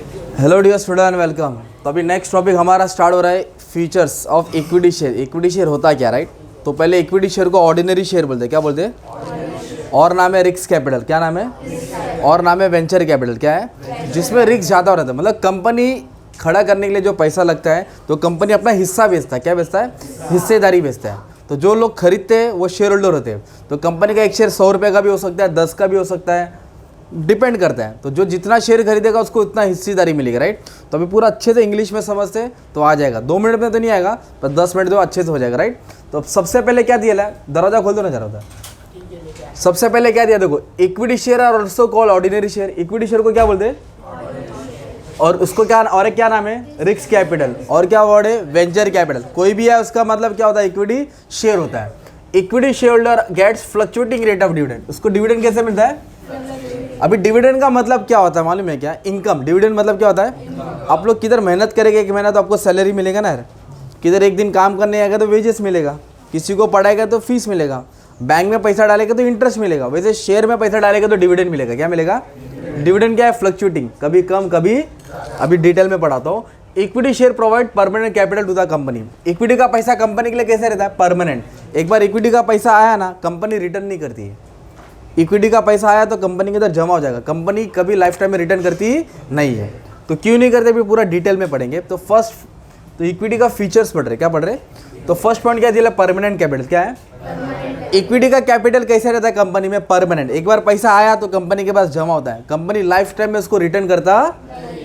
Hello dear student, welcome. तो अभी next topic हमारा स्टार्ट हो रहा है features of equity share. Equity share होता क्या, राइट? तो पहले इक्विटी शेयर को ऑर्डिनरी शेयर बोलते हैं। क्या बोलते हैं? और नाम है रिस्क कैपिटल। क्या नाम है? और नाम है वेंचर कैपिटल। क्या है? जिसमें रिस्क ज़्यादा हो रहा था, मतलब कंपनी खड़ा करने के लिए जो पैसा लगता है तो कंपनी अपना हिस्सा बेचता है। क्या बेचता है? हिस्सेदारी बेचता है। तो जो लोग खरीदते हैं वो शेयर होल्डर होते हैं। तो कंपनी का एक शेयर 100 रुपये का भी हो सकता है, 10 का भी हो सकता है, डिपेंड करता है। तो जो जितना शेयर खरीदेगा उसको उतना हिस्सेदारी मिलेगी, राइट? तो अभी पूरा अच्छे से इंग्लिश में समझते तो आ जाएगा। 2 मिनट में तो नहीं आएगा, पर 10 मिनट दो, अच्छे से हो जाएगा, राइट? तो सबसे पहले क्या दिया है, दरवाजा खोल दो ना जरा। सबसे पहले क्या दिया, देखो, equity share are also called ordinary share. Equity share को क्या बोलते हैं? और उसको क्या, और एक क्या नाम है? Risk capital. और क्या वर्ड है? Venture capital. कोई भी है उसका मतलब क्या होता है? इक्विटी शेयर होता है। Equity share holder gets fluctuating rate of dividend. उसको डिविडेंड कैसे मिलता है? अभी डिविडेंड का मतलब क्या होता है मालूम है क्या? इनकम। डिविडेंड मतलब क्या होता है? आप लोग किधर मेहनत करेंगे 1 महीना तो आपको सैलरी मिलेगा ना यार। किधर एक दिन काम करने आएगा तो वेजेस मिलेगा, किसी को पढ़ाएगा तो फीस मिलेगा, बैंक में पैसा डालेगा तो इंटरेस्ट मिलेगा, वैसे शेयर में पैसा डालेगा तो डिविडेंड मिलेगा। क्या मिलेगा? डिविडेंड क्या है? फ्लक्चुएटिंग, कभी कम कभी, अभी डिटेल में पढ़ाता हूँ। Equity share provide permanent capital to the company. Equity का पैसा कंपनी के लिए कैसे रहता है? परमानेंट। एक बार इक्विटी का पैसा आया ना, कंपनी रिटर्न नहीं करती है। इक्विटी का पैसा आया तो कंपनी के अंदर जमा हो जाएगा, कंपनी कभी लाइफ टाइम में रिटर्न करती नहीं है। तो क्यों नहीं करते भी पूरा डिटेल में पढ़ेंगे। तो फर्स्ट, तो इक्विटी का फीचर्स पढ़ रहे, क्या पढ़ रहे? तो फर्स्ट पॉइंट क्या दिया? Permanent capital. क्या है? इक्विटी का कैपिटल कैसे रहता है कंपनी में? परमानेंट। एक बार पैसा आया तो कंपनी के पास जमा होता है, कंपनी लाइफ टाइम में उसको रिटर्न करता,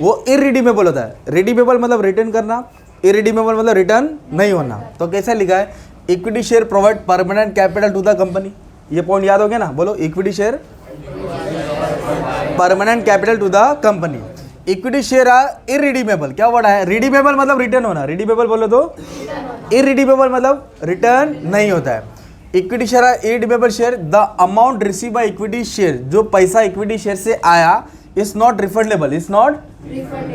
वो इरिडीमेबल होता है। रिडीमेबल मतलब रिटर्न करना, इरिडीमेबल मतलब रिटर्न नहीं होना। तो कैसे लिखा है? Equity share provide permanent capital to the company. ये पॉइंट याद हो गया ना? बोलो, equity share permanent capital to the company. Equity share are irredeemable. क्या वर्ड है? रिडीमेबल मतलब रिटर्न होना, रिडीमेबल बोलो तो, इरिडीमेबल मतलब रिटर्न नहीं होता है। Equity share are irredeemable share. The amount receive by equity share, जो पैसा इक्विटी शेयर से आया, is not refundable. Is not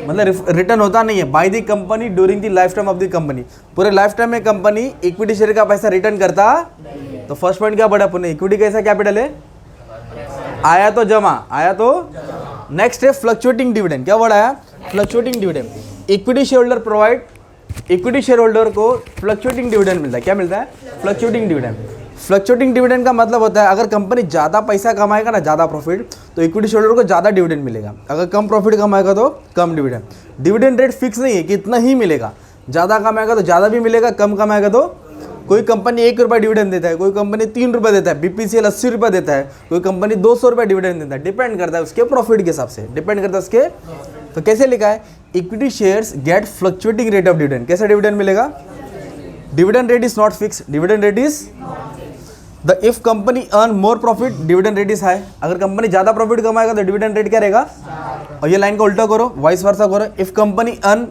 मतलब रिटर्न होता नहीं है by the company during the life time of the company. पूरे लाइफ टाइम में कंपनी इक्विटी शेयर का पैसा रिटर्न करता। तो फर्स्ट पॉइंट क्या पढ़ा अपने? इक्विटी कैसा कैपिटल है? आया तो जमा, आया तो। नेक्स्ट है फ्लक्चुएटिंग डिविडेंड। क्या वर्ड आया? Fluctuating dividend. Equity share holder provide, equity share holder को फ्लक्चुएटिंग डिविडेंड मिलता है। क्या मिलता है? Fluctuating dividend. फ्लक्चुएटिंग डिविडेंड का मतलब होता है अगर कंपनी ज़्यादा पैसा कमाएगा ना, ज़्यादा प्रॉफिट, तो इक्विटी शेयर होल्डर को ज़्यादा डिविडेंड मिलेगा। अगर कम प्रॉफिट कमाएगा तो कम डिविडेंड। डिविडेंड रेट फिक्स नहीं है कि इतना ही मिलेगा, ज़्यादा कमाएगा तो ज़्यादा भी मिलेगा, कम कमाएगा तो। कोई कंपनी 1 रुपये डिविडेंड देता है, कोई कंपनी 3 रुपये देता है, बीपीसीएल 80 रुपये देता है, कोई कंपनी 200 रुपये डिविडेंड देता है। डिपेंड करता है उसके प्रॉफिट के हिसाब से, डिपेंड करता है उसके। तो कैसे लिखा है? Equity shares get fluctuating rate of dividend. कैसे डिविडेंड मिलेगा? Dividend rate is not fix, dividend rate is the if company earn more profit dividend rate is high. अगर कंपनी ज़्यादा प्रॉफिट कमाएगा तो डिविडेंड रेट क्या रहेगा? और ये लाइन को उल्टा करो, वाइस वर्सा करो। If company earn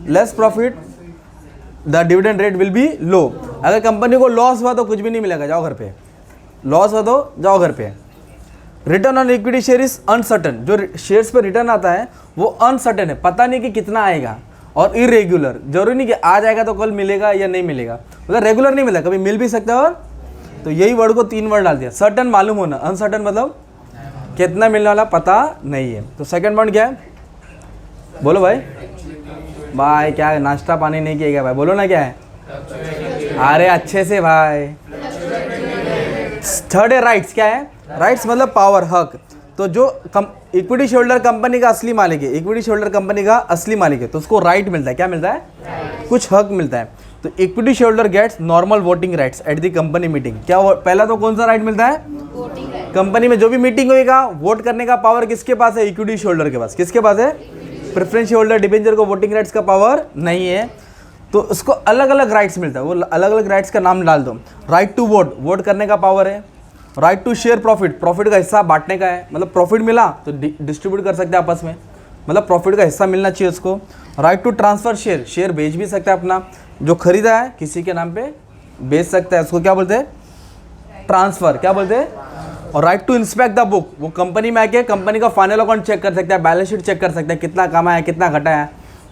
less profit the dividend rate will be low. अगर कंपनी को लॉस हुआ तो कुछ भी नहीं मिलेगा, जाओ घर पे। लॉस हुआ तो जाओ घर पे। Return on equity share is uncertain. जो शेयर्स पे रिटर्न आता है वो अनसर्टन है, पता नहीं कि कितना आएगा। और इरेगुलर, जरूरी नहीं कि आज आएगा तो कल मिलेगा या नहीं मिलेगा, मतलब रेगुलर नहीं मिलेगा, कभी मिल भी सकता है। और तो यही वर्ड को 3 वर्ड डाल दिया। सर्टन मालूम होना, अनसर्टन मतलब कितना मिलने वाला पता नहीं है। तो सेकंड पॉइंट क्या है? बोलो भाई। भाई क्या नाश्ता पानी नहीं किया भाई? बोलो ना क्या है? अरे अच्छे से भाई। थर्ड है राइट्स। क्या है? राइट्स मतलब पावर, हक। तो जो इक्विटी शेयर होल्डर कंपनी का असली मालिक है, इक्विटी शेयर होल्डर कंपनी का असली मालिक है, तो उसको राइट मिलता है। क्या मिलता है? कुछ हक मिलता है। तो equity share holder gets normal voting rights at the company meeting. क्या पहला तो कौन सा राइट मिलता है? कंपनी में जो भी मीटिंग होगा, वोट करने का पावर किसके पास है? इक्विटी शेयर होल्डर के पास। किसके पास है? प्रेफरेंस शेयर होल्डर डिबेंचर को वोटिंग राइट्स का पावर नहीं है। तो उसको अलग अलग राइट्स मिलता है, वो अलग अलग राइट्स का नाम डाल दो। राइट टू वोट, वोट करने का पावर है। Right to share profit, profit का हिस्सा बांटने का है, मतलब प्रॉफिट मिला तो डिस्ट्रीब्यूट कर सकते हैं आपस में, मतलब प्रॉफिट का हिस्सा मिलना चाहिए उसको। Right to transfer share, share बेच भी सकता है अपना, जो खरीदा है किसी के नाम पे बेच सकता है, उसको क्या बोलते हैं? ट्रांसफर। क्या बोलते हैं? और right to inspect the book, वो कंपनी में आके कंपनी का फाइनल अकाउंट चेक कर सकता है, बैलेंस शीट चेक कर सकता है, कितना कमाया कितना घटाया।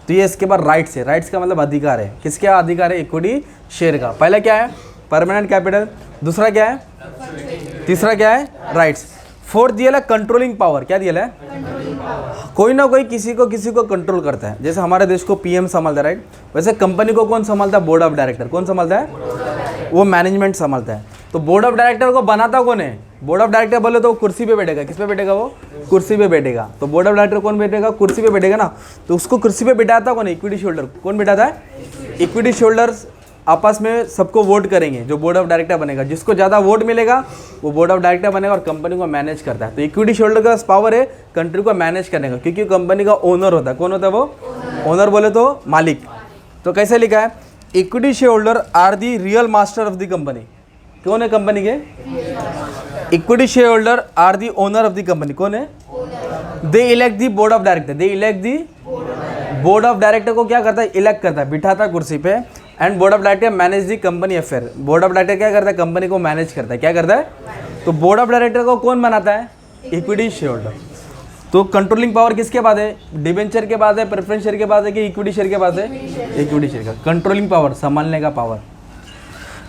तो ये इसके बाद राइट्स है। राइट्स का मतलब अधिकार है। किसके अधिकार है? इक्विटी शेयर का। पहला क्या है? Permanent capital. दूसरा क्या है? तीसरा क्या है? राइट्स। फोर्थ दिया है कंट्रोलिंग पावर। क्या दिया है? कोई ना कोई किसी को कंट्रोल करता है। जैसे हमारे देश को पीएम संभालता है, राइट, वैसे कंपनी को कौन संभालता है? Board of director. कौन संभालता है? वो मैनेजमेंट संभालता है। तो बोर्ड ऑफ डायरेक्टर को बनाता कौन है? बोर्ड ऑफ डायरेक्टर बोले तो कुर्सी पे बैठेगा। किस पे बैठेगा? वो कुर्सी पे बैठेगा। तो बोर्ड ऑफ डायरेक्टर कौन बैठेगा? कुर्सी पे बैठेगा ना। तो उसको कुर्सी पे बैठाता कौन? Equity shareholder. कौन बैठाता है? इक्विटी शेयरहोल्डर्स आपस में सबको वोट करेंगे, जो बोर्ड ऑफ डायरेक्टर बनेगा। जिसको ज़्यादा वोट मिलेगा वो बोर्ड ऑफ डायरेक्टर बनेगा और कंपनी को मैनेज करता है। तो इक्विटी शेयरहोल्डर का पावर है कंट्री को मैनेज करने का, क्योंकि कंपनी का ओनर होता है। कौन होता है वो? ओनर बोले तो मालिक। तो कैसे लिखा है? Equity shareholder are the real master of the company. कौन है कंपनी के? Equity shareholder are the owner of the company. कौन है? They elect the board of director. They elect the board of director को क्या करता है? इलेक्ट करता है, बिठाता है कुर्सी पे। And board of director manage the company affair. Board of director क्या करता है? कंपनी को मैनेज करता है। क्या करता है? तो बोर्ड ऑफ डायरेक्टर को कौन बनाता है? Equity shareholder. तो कंट्रोलिंग पावर किसके बाद है? डिबेंचर के बाद है, प्रेफरेंस शेयर के बाद है कि इक्विटी शेयर के बाद है? इक्विटी शेयर का। कंट्रोलिंग पावर, संभालने का पावर।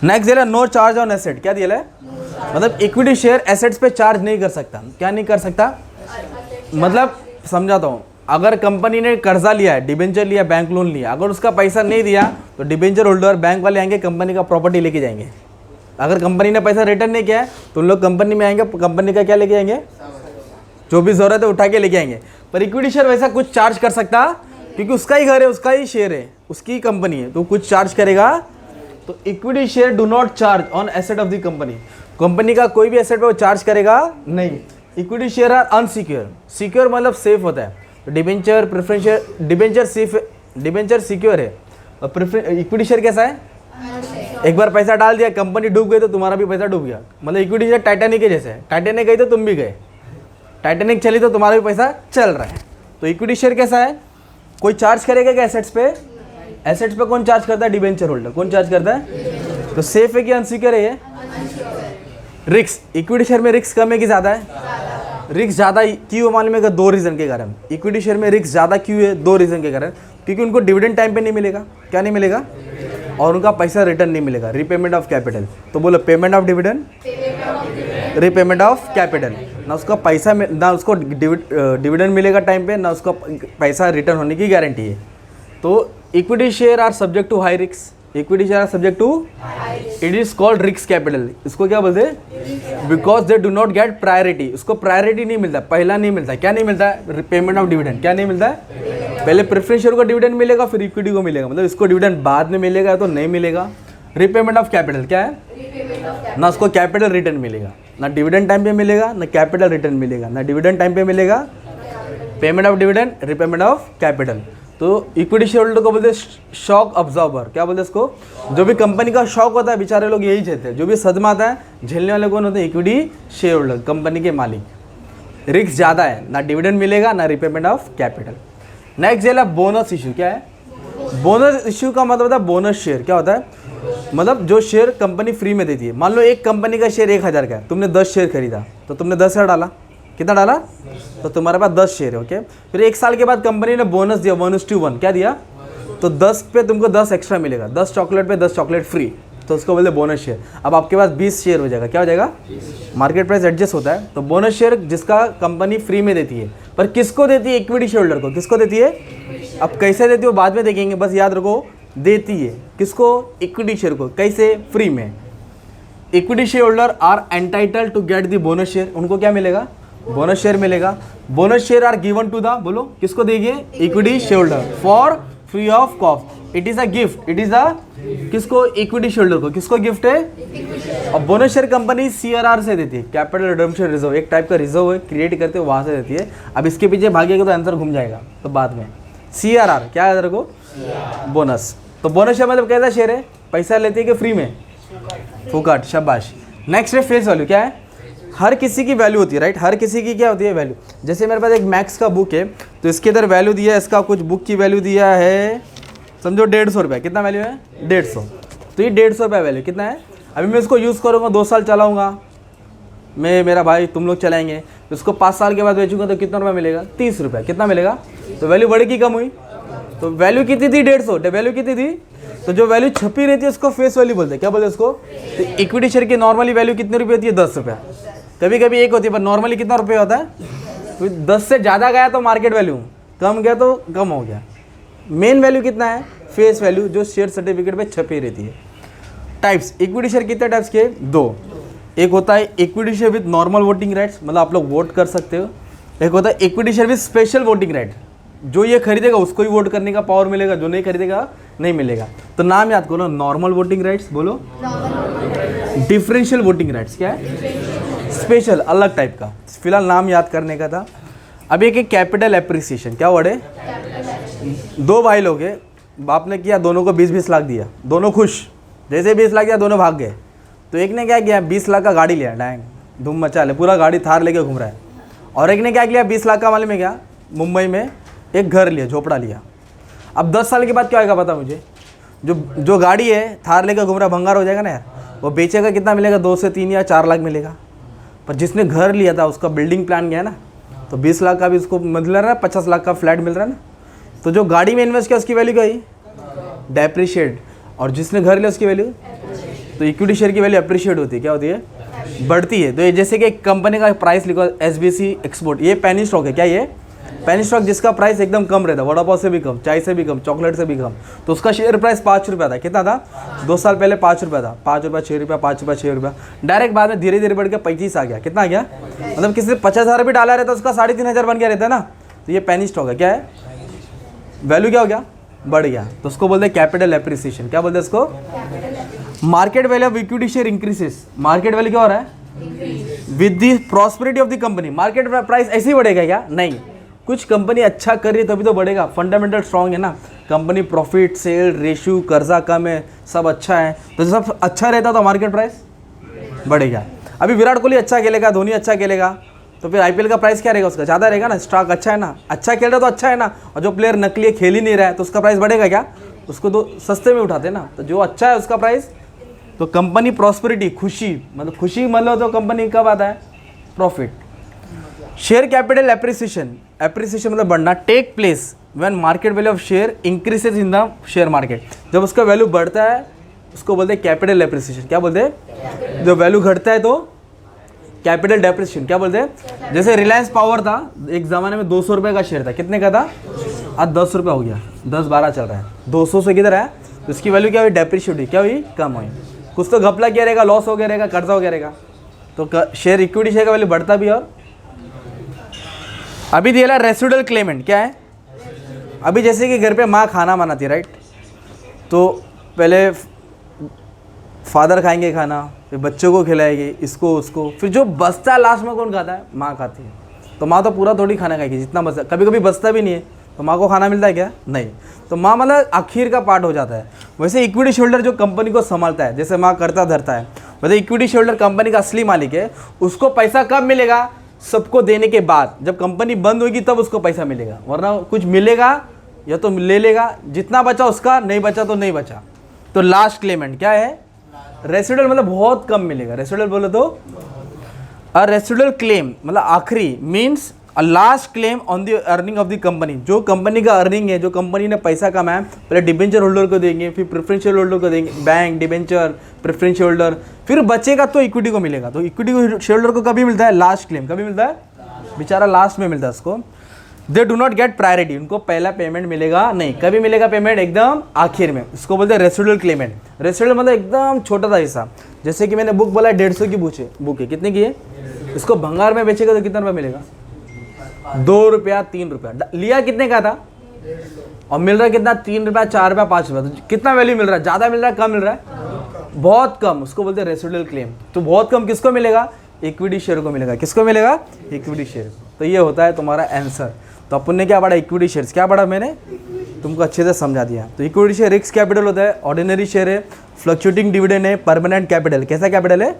नेक्स्ट दिया नो चार्ज ऑन एसेट। क्या दिया है? मतलब इक्विटी शेयर एसेट्स पे चार्ज नहीं कर सकता। क्या नहीं कर सकता? मतलब समझाता हूँ, अगर कंपनी ने कर्जा लिया है, डिबेंचर लिया, बैंक लोन लिया, अगर उसका पैसा नहीं दिया तो डिबेंचर होल्डर, बैंक वाले आएंगे, कंपनी का प्रॉपर्टी लेके जाएंगे। अगर कंपनी ने पैसा रिटर्न नहीं किया है तो उन लोग कंपनी में आएंगे, कंपनी का क्या लेके जाएंगे? जो भी जरूरत है उठा के लेके आएंगे। पर इक्विटी शेयर वैसा कुछ चार्ज कर सकता, क्योंकि उसका ही घर है, उसका ही शेयर है, उसकी कंपनी है, तो कुछ चार्ज करेगा। तो equity share do not charge on asset of the company. Company का कोई भी एसेट पे वो चार्ज करेगा नहीं। Equity share are unsecure. Secure मतलब सेफ होता है। तो debenture, preference share, debenture safe, debenture secure है और इक्विटी शेयर कैसा है? एक बार पैसा डाल दिया, कंपनी डूब गई तो तुम्हारा भी पैसा डूब गया। मतलब इक्विटी शेयर टाइटैनिक के जैसे है। टाइटैनिक गई तो तुम भी गए, टाइटैनिक चली तो तुम्हारा भी पैसा चल रहा है। तो इक्विटी शेयर कैसा है? कोई चार्ज करेगा क्या एसेट्स पे? एसेट्स पे कौन चार्ज करता है? Debenture holder. कौन चार्ज करता है? तो सेफ है कि अनसिक्योर है ये? रिस्क, इक्विटी शेयर में रिस्क कम है कि ज़्यादा है? रिस्क ज़्यादा क्यों मालूम है? दो रीज़न के कारण। इक्विटी शेयर में रिस्क ज़्यादा क्यों है? दो रीज़न के कारण। क्योंकि उनको डिविडेंड टाइम पे नहीं मिलेगा। क्या नहीं मिलेगा? और उनका पैसा रिटर्न नहीं मिलेगा। Repayment of capital. तो बोलो payment of dividend, repayment of capital. ना उसका पैसा ना उसको डिविडेंड मिलेगा टाइम पे, ना उसका पैसा रिटर्न होने की गारंटी है। तो equity share are subject to high risk. Equity share are subject to, it is called risk capital. इसको क्या बोलते हैं? Because they do not get priority. उसको प्रायोरिटी नहीं मिलता, पहला नहीं मिलता। क्या नहीं मिलता है? Payment of dividend. क्या नहीं मिलता है? पहले प्रेफरेंस शेयर को डिविडेंड मिलेगा, फिर इक्विटी को मिलेगा। मतलब इसको डिविडेंड बाद में मिलेगा तो नहीं मिलेगा। रीपेमेंट ऑफ कैपिटल क्या है? ना उसको कैपिटल रिटर्न मिलेगा, ना डिविडेंड टाइम पे मिलेगा, ना कैपिटल रिटर्न मिलेगा, ना डिविडेंड टाइम पे मिलेगा। Payment of dividend, repayment of capital. तो इक्विटी शेयर होल्डर को बोलते हैं शॉक अब्जॉर्बर। क्या बोलते हैं इसको? जो भी कंपनी का शॉक होता है, बेचारे लोग यही झेलते हैं। जो भी सदमा आता है, झेलने वाले कौन होते हैं? इक्विटी शेयर होल्डर, कंपनी के मालिक। रिस्क ज़्यादा है, ना डिविडेंड मिलेगा, ना रिपेमेंट ऑफ कैपिटल। नेक्स्ट है बोनस इशू। क्या है? बोनस इशू का मतलब होता है बोनस शेयर। क्या होता है? मतलब जो शेयर कंपनी फ्री में देती है। मान लो एक कंपनी का शेयर 1000 का है, तुमने 10 शेयर खरीदा तो तुमने 10,000 डाला। कितना डाला? तो तुम्हारे पास 10 शेयर है। ओके, फिर 1 साल के बाद कंपनी ने बोनस दिया 1:1। क्या दिया? तो 10 पे तुमको 10 एक्स्ट्रा मिलेगा। 10 चॉकलेट पे 10 चॉकलेट फ्री, तो उसको बोलते हैं बोनस शेयर। अब आपके पास 20 शेयर हो जाएगा। क्या हो जाएगा? मार्केट प्राइस एडजस्ट होता है। तो बोनस शेयर जिसका कंपनी फ्री में देती है, पर किसको देती है? इक्विटी शेयर होल्डर को। किसको देती है? अब कैसे देती है वो बाद में देखेंगे, बस याद रखो देती है। किसको? इक्विटी शेयर को। कैसे? फ्री में। Equity share holder are entitled to get the bonus share. उनको क्या मिलेगा? बोनस शेयर मिलेगा। Bonus share are given to the, बोलो किसको देंगे? Equity share holder for free of cost. It is a gift. It is a किसको? Equity share holder को। किसको गिफ्ट है? और बोनस शेयर कंपनी CRR से देती है, कैपिटल रिडम्पशन रिजर्व। एक टाइप का रिजर्व है, क्रिएट करते हो, वहाँ से देती है। अब इसके पीछे भागेगा तो आंसर घूम जाएगा, तो बाद में। CRR क्या है? को बोनस। तो बोनस शेयर मतलब कैसा शेयर है? पैसा लेती है कि फ्री में? फुकट। शाबाश। नेक्स्ट है फेस वैल्यू। क्या है? हर किसी की वैल्यू होती है, राइट? हर किसी की क्या होती है? वैल्यू। जैसे मेरे पास एक मैक्स का बुक है, तो इसके अंदर वैल्यू दिया है, इसका कुछ बुक की वैल्यू दिया है, समझो 150 रुपये। कितना वैल्यू है? 150। तो ये 150 रुपये वैल्यू कितना है? अभी मैं इसको यूज़ करूँगा, 2 साल चलाऊँगा मैं, मेरा भाई, तुम लोग चलाएंगे, तो इसको 5 साल के बाद बेचूंगा तो कितना रुपये मिलेगा? 30 रुपये। कितना मिलेगा? तो वैल्यू बढ़ेगी कम हुई? तो वैल्यू कितनी थी? 150। वैल्यू कितनी थी? तो जो वैल्यू छपी रहती है उसको फेस वैल्यू बोलते हैं। क्या बोलते हैं उसको? तो इक्विटी शेयर की नॉर्मली वैल्यू कितने रुपये होती है? 10 रुपये। कभी कभी 1 होती है, पर नॉर्मली कितना रुपये होता है? तो 10 से ज़्यादा गया तो मार्केट वैल्यू, कम गया तो कम हो गया। मेन वैल्यू कितना है? फेस वैल्यू, जो शेयर सर्टिफिकेट पे छपी रहती है। टाइप्स, इक्विटी शेयर कितने टाइप्स के? 2। एक होता है equity share with normal voting rights, मतलब आप लोग वोट कर सकते हो। एक होता है equity share with special voting right, जो ये खरीदेगा उसको ही वोट करने का पावर मिलेगा, जो नहीं खरीदेगा नहीं मिलेगा। तो नाम याद करो, नॉर्मल वोटिंग राइट्स बोलो, डिफरेंशियल वोटिंग राइट्स क्या है? स्पेशल, अलग टाइप का। फिलहाल नाम याद करने का था। अब एक कैपिटल एप्रिसिएशन, क्या वर्ड है? 2 भाई लोग हैं, बाप ने किया, दोनों को 20-20 लाख दिया, दोनों खुश। जैसे 20 लाख दिया दोनों भाग गए। तो एक ने क्या किया, 20 लाख का गाड़ी लिया, डैंग धूम मचा ले, पूरा गाड़ी थार लेके घूम रहा है। और एक ने क्या किया, 20 लाख का मालूम है क्या, मुंबई में एक घर लिया, झोपड़ा लिया। अब 10 साल के बाद क्या आएगा पता मुझे? जो गाड़ी है थार लेकर घूम रहा, भंगार हो जाएगा ना यार, वो बेचेगा, कितना मिलेगा? 2 से 3 या 4 लाख मिलेगा। पर जिसने घर लिया था उसका बिल्डिंग प्लान गया ना, तो 20 लाख का भी उसको मिल रहा है, 50 लाख का फ्लैट मिल रहा है ना। तो जो गाड़ी में इन्वेस्ट किया उसकी वैल्यू क्या है? डेप्रिशिएट। और जिसने घर लिया उसकी वैल्यू, तो इक्विटी शेयर की वैल्यू अप्रिशिएट होती है, क्या होती है? बढ़ती है। तो ये जैसे कि एक कंपनी का प्राइस लिखो, SBC एक्सपोर्ट, ये पेनी स्टॉक है, क्या ये? पेनी स्टॉक, जिसका प्राइस एकदम कम रहता है, वड़ा पाव से भी कम, चाय से भी कम, चॉकलेट से भी कम। तो उसका शेयर प्राइस 5 रुपया था। कितना था? 2 साल पहले 5 रुपया था। 5 रुपया, 6 रुपया, 5 रुपया, 6 रुपया, डायरेक्ट बाद में धीरे धीरे बढ़ के 25 आ गया। कितना आ गया? मतलब किसी ने 50,000 भी डाला रहता, उसका 3,500 बन गया रहता है ना। तो ये पेनी स्टॉक है, क्या है? वैल्यू क्या हो गया? बढ़ गया। तो उसको बोलते हैं कैपिटल एप्रिसिएशन। क्या बोलते हैं इसको? Market value of equity share increases. Market value क्या हो रहा है? With the prosperity of the company. Market price ऐसे ही बढ़ेगा क्या? नहीं, कुछ कंपनी अच्छा कर रही है तभी तो बढ़ेगा। फंडामेंटल स्ट्रांग है ना, कंपनी प्रॉफिट, सेल रेशियो, कर्जा कम है, सब अच्छा है, तो सब अच्छा रहता तो मार्केट प्राइस बढ़ेगा। अभी विराट कोहली अच्छा खेलेगा, धोनी अच्छा खेलेगा, तो फिर IPL का प्राइस क्या रहेगा? उसका ज़्यादा रहेगा ना, स्टॉक अच्छा है ना, अच्छा खेल रहा तो अच्छा है ना। और जो प्लेयर नकली खेल ही नहीं रहा है तो उसका प्राइस बढ़ेगा क्या? उसको तो सस्ते में उठाते ना। तो जो अच्छा है उसका प्राइस, तो कंपनी प्रॉस्पेरिटी, खुशी मतलब तो कंपनी कब आता है? Profit. Share capital appreciation, appreciation मतलब बढ़ना, take place when market value of share increases in the share market. जब उसका वैल्यू बढ़ता है उसको बोलते हैं कैपिटल एप्रिसिएशन। क्या बोलते हैं? जब वैल्यू घटता है तो कैपिटल डेप्रिसिएशन। क्या बोलते हैं? जैसे रिलायंस पावर था, एक ज़माने में 200 रुपये का शेयर था, कितने का था? आज 10 रुपये हो गया, 10-12 चल रहा है। 200 से किधर है? तो इसकी वैल्यू क्या हुई? डेप्रिशिएट हुई। क्या हुई? कम हुई। कुछ तो घपला किया रहेगा, लॉस हो गया रहेगा, कर्जा हो गया रहेगा। तो शेयर, इक्विटी शेयर का वैल्यू बढ़ता भी। और अभी दिया रेसिडुअल क्लेमेंट, क्या है? अभी जैसे कि घर पे माँ खाना बनाती है, राइट, तो पहले फादर खाएंगे खाना, फिर बच्चों को खिलाएगी, इसको उसको, फिर जो बचता है लास्ट में कौन खाता है? माँ खाती है। तो माँ तो पूरा थोड़ी खाना खाएगी, जितना बचता, कभी कभी बचता भी नहीं है, तो माँ को खाना मिलता है क्या? नहीं। तो माँ मतलब आखिर का पार्ट हो जाता है। वैसे इक्विटी शेयरहोल्डर जो कंपनी को संभालता है, जैसे माँ करता धरता है, वैसे इक्विटी शेयरहोल्डर कंपनी का असली मालिक है। उसको पैसा कब मिलेगा? सबको देने के बाद। जब कंपनी बंद होगी तब उसको पैसा मिलेगा, वरना कुछ मिलेगा या तो ले लेगा, जितना बचा उसका, नहीं बचा तो नहीं बचा। तो लास्ट क्लेमेंट क्या है? रेसिडुअल मतलब बहुत कम मिलेगा। रेसिडुअल बोलो तो अ रेसिडुअल क्लेम मतलब आखिरी, means a last claim on the earning of the company. जो कंपनी का अर्निंग है, जो कंपनी ने पैसा कमाया, पहले डिबेंचर होल्डर को देंगे, फिर प्रेफरेंशियल होल्डर को देंगे, बैंक, डिबेंचर, प्रेफरेंशियल होल्डर, फिर बचेगा तो इक्विटी को मिलेगा। तो इक्विटी शेयर होल्डर को कभी मिलता है? Last claim. कभी मिलता है? बेचारा लास्ट में मिलता है उसको। दे डू नॉट गेट प्रायोरिटी, उनको पहला पेमेंट मिलेगा नहीं। कभी मिलेगा पेमेंट? एकदम आखिर में। इसको बोलते हैं रेसिडुअल क्लेमेंट। रेसिडुअल मतलब एकदम छोटा सा हिस्सा। जैसे कि मैंने बुक बोला 150 की बुक है, कितने की है? इसको भंगार में बेचेगा तो कितना रुपया मिलेगा? 2 रुपया, 3 रुपया। लिया कितने का था और मिल रहा है कितना? 3 रुपया, 4 रुपया, 5 रुपया। तो कितना वैल्यू मिल रहा है? ज़्यादा मिल रहा है, कम मिल रहा है? बहुत कम। उसको बोलते हैं रेसिडुअल क्लेम। तो बहुत कम किसको मिलेगा? इक्विटी शेयर को मिलेगा। किसको मिलेगा? Equity share. तो ये होता है तुम्हारा आंसर। तो अपन ने क्या पढ़ा? Equity shares. क्या पढ़ा मैंने? तुमको अच्छे से समझा दिया। तो इक्विटी शेयर रिस्क कैपिटल होता है, ऑर्डिनरी शेयर है, फ्लक्चुएटिंग डिविडेंड है, परमानेंट कैपिटल। कैसा कैपिटल है?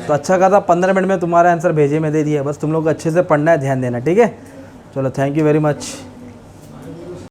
तो अच्छा खासा 15 मिनट में तुम्हारा आंसर भेजे में दे दिया। बस तुम लोग को अच्छे से पढ़ना है, ध्यान देना, ठीक है? चलो, थैंक यू वेरी मच।